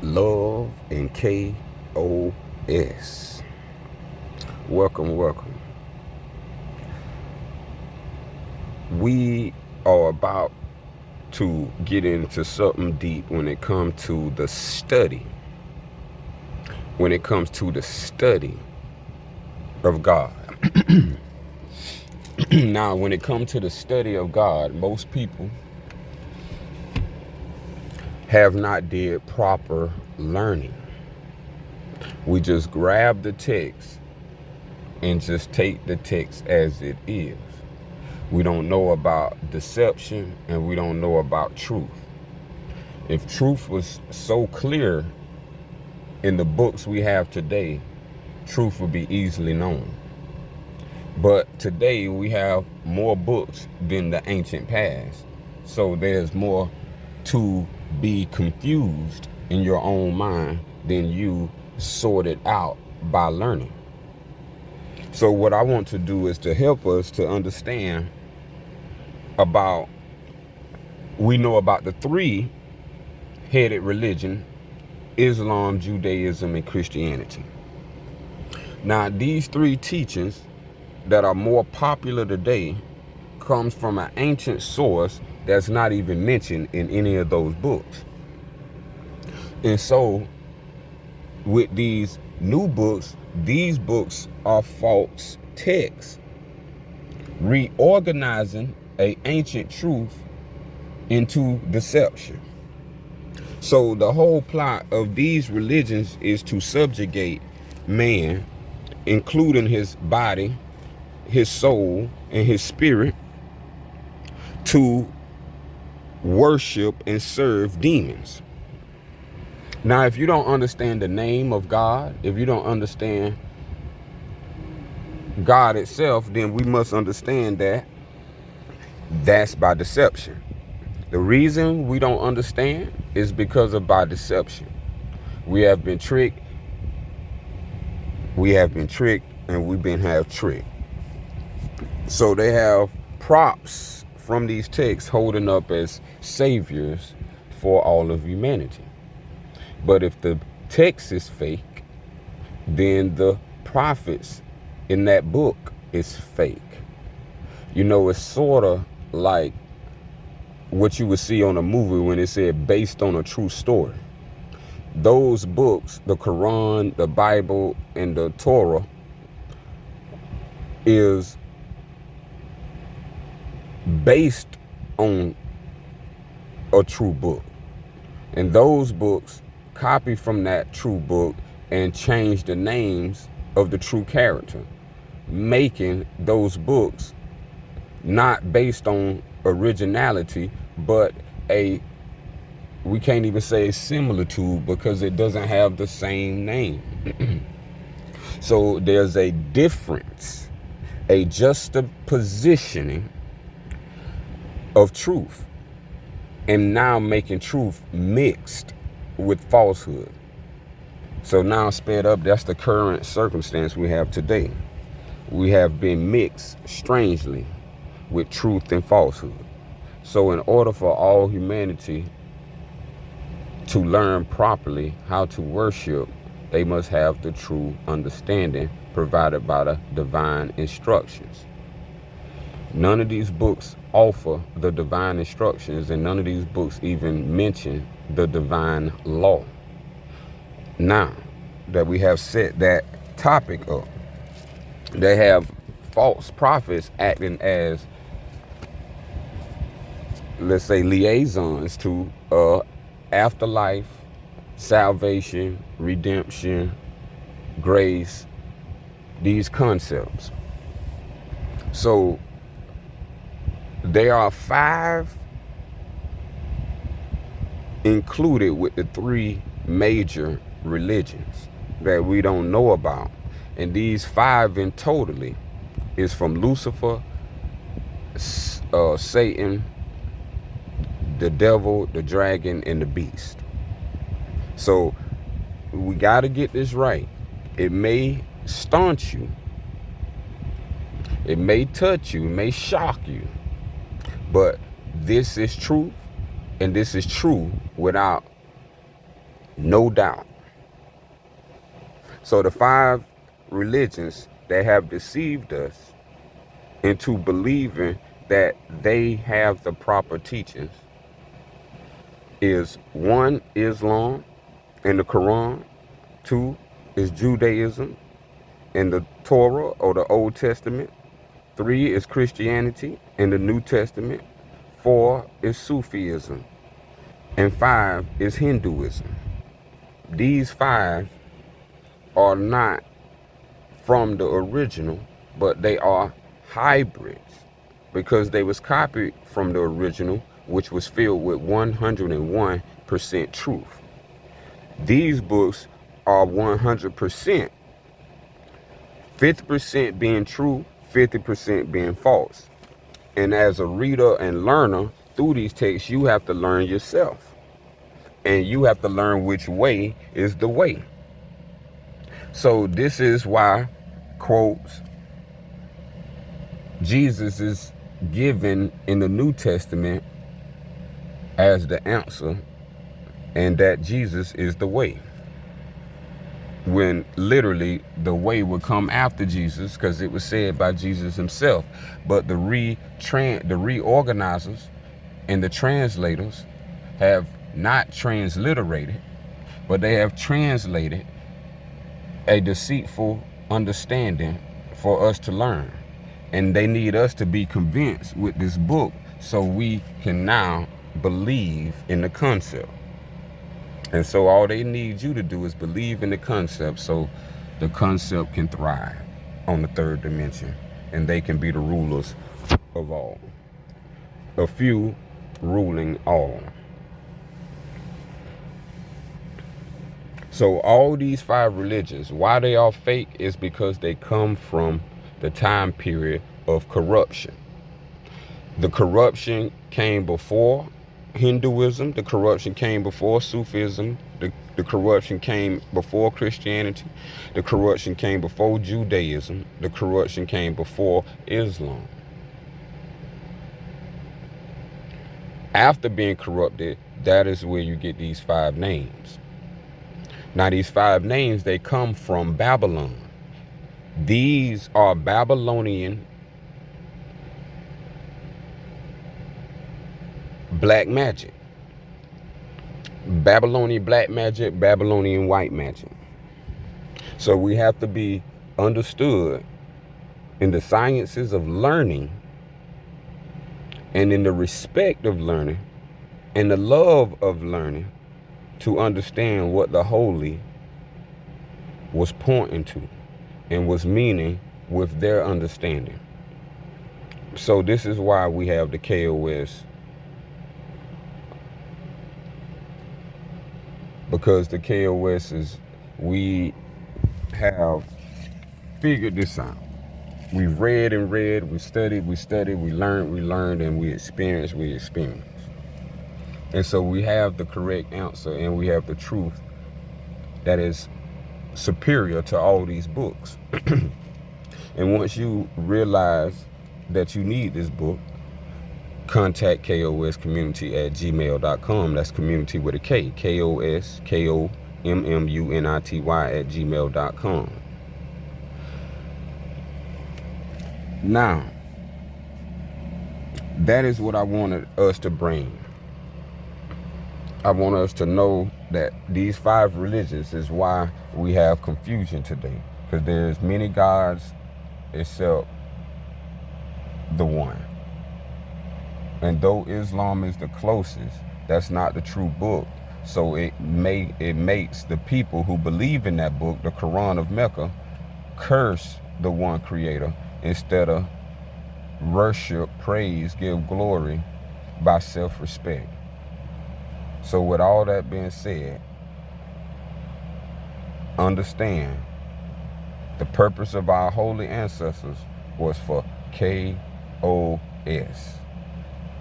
Love and KOS. Welcome, welcome. We are about to get into something deep when it comes to the study. When it comes to the study of God. Now, when it comes to the study of God, most people have not did proper learning. We just grab the text and just take the text as it is. We don't know about deception and we don't know about truth. If truth was so clear in the books we have today, truth would be easily known. But today we have more books than the ancient past. So there's more to be confused in your own mind than you sort it out by learning. So what I want to do is to help us to understand we know about the three-headed religion, Islam, Judaism, and Christianity. Now, these three teachings that are more popular today comes from an ancient source that's not even mentioned in any of those books. And so with these new books, these books are false texts, reorganizing an ancient truth into deception. So the whole plot of these religions is to subjugate man, including his body, his soul, and his spirit, to worship and serve demons. Now, if you don't understand the name of God, if you don't understand God itself, then we must understand that that's by deception. The reason we don't understand is because of by deception. We have been tricked. And we've been tricked. So they have props from these texts holding up as saviors for all of humanity. But if the text is fake, then the prophets in that book is fake. You know, it's sort of like what you would see on a movie when it said based on a true story. Those books, the Quran, the Bible, and the Torah, is based on a true book. And those books copy from that true book and change the names of the true character, making those books not based on originality, but we can't even say a similitude because it doesn't have the same name. So there's a difference, a juxtapositioning of truth, and now making truth mixed with falsehood. So now sped up, that's the current circumstance we have today. We have been mixed strangely with truth and falsehood. So in order for all humanity to learn properly how to worship, they must have the true understanding provided by the divine instructions. None of these books offer the divine instructions, and none of these books even mention the divine law. Now that we have set that topic up, they have false prophets acting as, let's say, liaisons to afterlife, salvation, redemption, grace, these concepts. So there are 5 included with the 3 major religions that we don't know about. And these 5 in totally is from Lucifer, Satan, the devil, the dragon, and the beast. So we got to get this right. It may staunch you. It may touch you. It may shock you. But this is truth, and this is true without No doubt. So the 5 religions that have deceived us into believing that they have the proper teachings is 1, Islam in the Quran. 2 is Judaism in the Torah or the Old Testament. 3 is Christianity in the New Testament. 4 is Sufism. And 5 is Hinduism. These 5 are not from the original, but they are hybrids because they was copied from the original, which was filled with 101% truth. These books are 100%, 50% being true, 50% being false. And as a reader and learner through these texts, you have to learn yourself. And you have to learn which way is the way. So this is why, quotes, Jesus is given in the New Testament as the answer, and that Jesus is the way. When literally the way would come after Jesus, because it was said by Jesus himself. But the reorganizers and the translators have not transliterated, but they have translated a deceitful understanding for us to learn. And they need us to be convinced with this book so we can now believe in the concept. And so all they need you to do is believe in the concept so the concept can thrive on the 3rd dimension and they can be the rulers of all. A few ruling all. So all these 5 religions, why they are fake is because they come from the time period of corruption. The corruption came before Hinduism, the corruption came before Sufism, the corruption came before Christianity, the corruption came before Judaism, the corruption came before Islam. After being corrupted, that is where you get these 5 names. Now these 5 names, they come from Babylon. These are Babylonian black magic. Babylonian black magic, Babylonian white magic. So we have to be understood in the sciences of learning and in the respect of learning and the love of learning to understand what the holy was pointing to and was meaning with their understanding. So this is why we have the KOS, because the KOS is, we have figured this out. We read and read, we studied, we learned, and we experienced. And so we have the correct answer and we have the truth that is superior to all these books. And once you realize that you need this book, contact koscommunity@gmail.com. That's community with a K. KOSKOMMUNITY@gmail.com. Now, that is what I wanted us to bring. I want us to know that these 5 religions is why we have confusion today. Because there's many gods except the one. And though Islam is the closest, that's not the true book. So it makes the people who believe in that book, the Quran of Mecca, curse the one creator instead of worship, praise, give glory by self-respect. So with all that being said, understand the purpose of our holy ancestors was for KOS.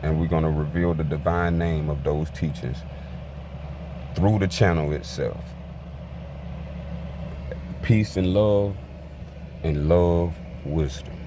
And we're going to reveal the divine name of those teachers through the channel itself. Peace and love wisdom.